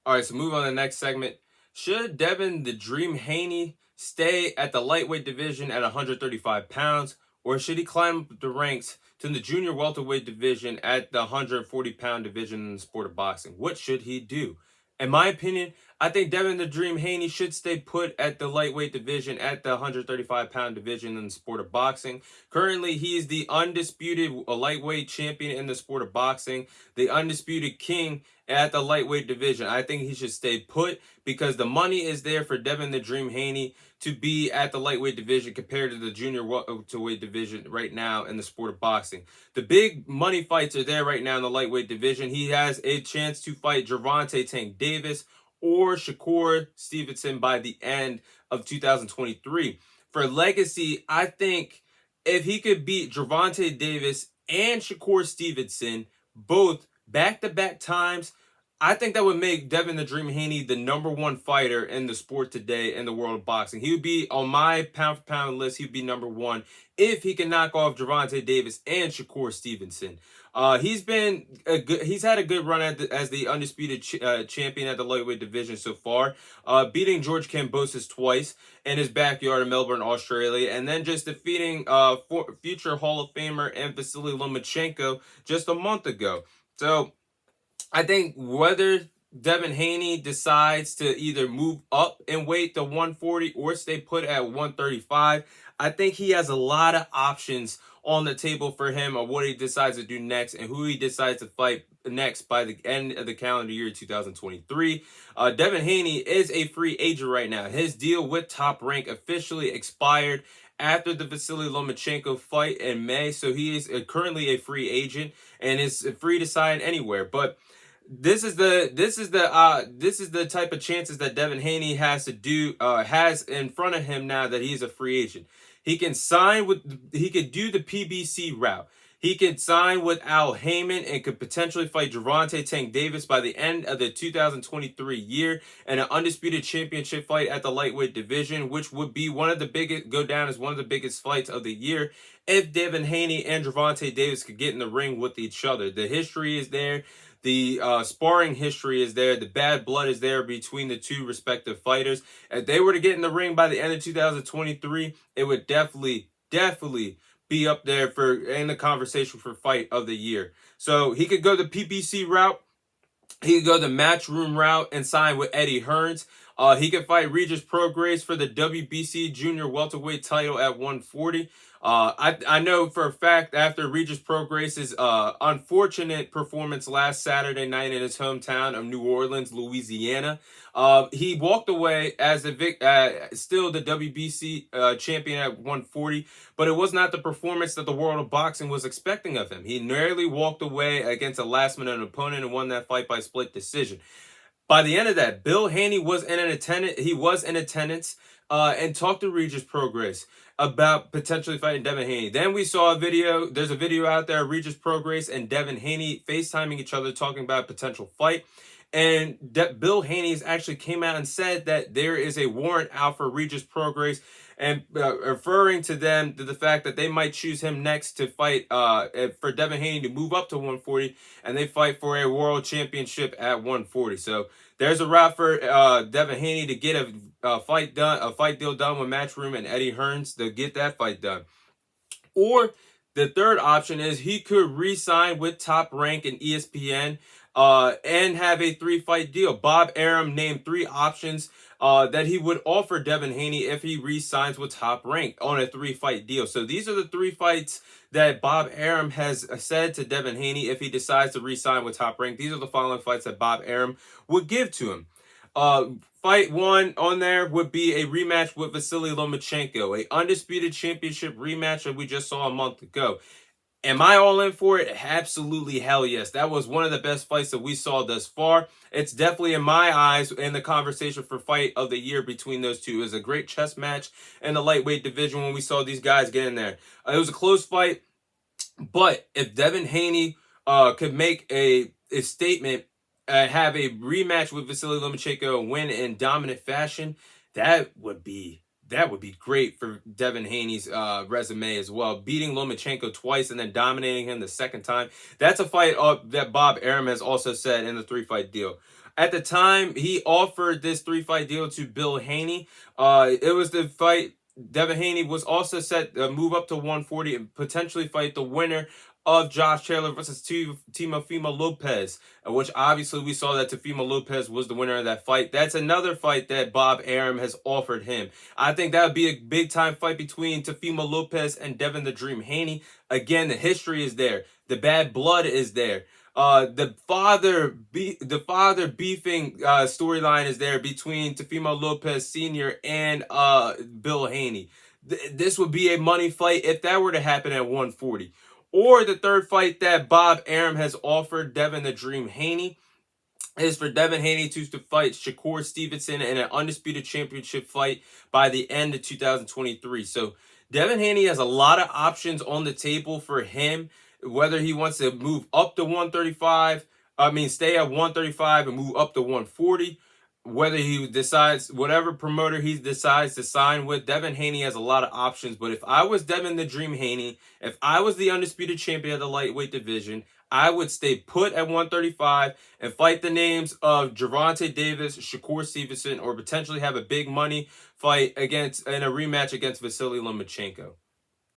All right, so move on to the next segment. Should Devin the Dream Haney stay at the lightweight division at 135 pounds, or should he climb up the ranks to the junior welterweight division at the 140-pound division in the sport of boxing? What should he do? In my opinion, I think Devin the Dream Haney should stay put at the lightweight division at the 135-pound division in the sport of boxing. Currently, he is the undisputed lightweight champion in the sport of boxing, the undisputed king at the lightweight division. I think he should stay put because the money is there for Devin the Dream Haney to be at the lightweight division compared to the junior welterweight division right now in the sport of boxing. The big money fights are there right now in the lightweight division. He has a chance to fight Gervonta Tank Davis or Shakur Stevenson by the end of 2023. For legacy, I think if he could beat Gervonta Davis and Shakur Stevenson both back-to-back times, I think that would make Devin the Dream Haney the #1 fighter in the sport today in the world of boxing. He would be on my pound-for-pound list. He'd be #1 if he can knock off Gervonta Davis and Shakur Stevenson. He's had a good run as the undisputed champion at the lightweight division so far, beating George Kambosos twice in his backyard in Melbourne, Australia, and then just defeating future Hall of Famer and Vasily Lomachenko just a month ago. So I think whether Devin Haney decides to either move up in weight to 140 or stay put at 135, I think he has a lot of options on the table for him on what he decides to do next and who he decides to fight next by the end of the calendar year 2023. Devin Haney is a free agent right now. His deal with Top Rank officially expired after the Vasily Lomachenko fight in May, so he is currently a free agent and is free to sign anywhere. But this is the type of chances that Devin Haney has in front of him now that he's a free agent. He could do the PBC route. He could sign with Al Heyman and could potentially fight Gervonta Tank Davis by the end of the 2023 year in an undisputed championship fight at the lightweight division, which would be go down as one of the biggest fights of the year if Devin Haney and Gervonta Davis could get in the ring with each other. The history is there. The sparring history is there. The bad blood is there between the two respective fighters. If they were to get in the ring by the end of 2023, it would definitely be up there in the conversation for fight of the year. So he could go the PBC route. He could go the matchroom route and sign with Eddie Hearns. He could fight Regis Prograis for the WBC junior welterweight title at 140. I know for a fact after Regis Prograis' unfortunate performance last Saturday night in his hometown of New Orleans, Louisiana, he walked away as still the WBC champion at 140, but it was not the performance that the world of boxing was expecting of him. He nearly walked away against a last-minute opponent and won that fight by split decision. By the end of that, Bill Haney was in attendance and talked to Regis Prograis about potentially fighting Devin Haney. Then we saw a video. There's a video out there of Regis Prograis and Devin Haney FaceTiming each other talking about a potential fight. And Bill Haney actually came out and said that there is a warrant out for Regis Prograis and referring to the fact that they might choose him next to fight for Devin Haney to move up to 140 and they fight for a world championship at 140. So there's a route for Devin Haney to get a fight deal done with Matchroom and Eddie Hearns to get that fight done. Or the third option is he could re-sign with Top Rank and ESPN and have a 3-fight deal. Bob Arum named 3 options that he would offer Devin Haney if he re-signs with Top Rank on a 3-fight deal. So these are the 3 fights that Bob Arum has said to Devin Haney if he decides to re-sign with Top Rank. These are the following fights that Bob Arum would give to him. Fight 1 on there would be a rematch with Vasily Lomachenko, a undisputed championship rematch that we just saw a month ago. Am I all in for it? Absolutely, hell yes. That was one of the best fights that we saw thus far. It's definitely, in my eyes, in the conversation for fight of the year between those two. It was a great chess match in the lightweight division when we saw these guys get in there. It was a close fight, but if Devin Haney could make a statement, have a rematch with Vasily Lomachenko and win in dominant fashion, that would be great for Devin Haney's resume as well. Beating Lomachenko twice and then dominating him the second time. That's a fight that Bob Arum has also said in the 3-fight deal. At the time, he offered this 3-fight deal to Bill Haney. It was the fight. Devin Haney was also set to move up to 140 and potentially fight the winner of Josh Taylor versus Teofimo Lopez, which obviously we saw that Teofimo Lopez was the winner of that fight. That's another fight that Bob Arum has offered him. I think that would be a big time fight between Teofimo Lopez and Devin the Dream Haney. Again, the history is there. The bad blood is there. The father beefing storyline is there between Teofimo Lopez Sr. and Bill Haney. This would be a money fight if that were to happen at 140. Or the third fight that Bob Arum has offered Devin the Dream Haney is for Devin Haney to fight Shakur Stevenson in an undisputed championship fight by the end of 2023. So Devin Haney has a lot of options on the table for him, whether he wants to move up to 135, stay at 135 and move up to 140, whether he decides, whatever promoter he decides to sign with. Devin Haney has a lot of options. But if I was Devin the Dream Haney, if I was the undisputed champion of the lightweight division, I would stay put at 135 and fight the names of Gervonta Davis, Shakur Stevenson, or potentially have a big money fight in a rematch against Vasily Lomachenko.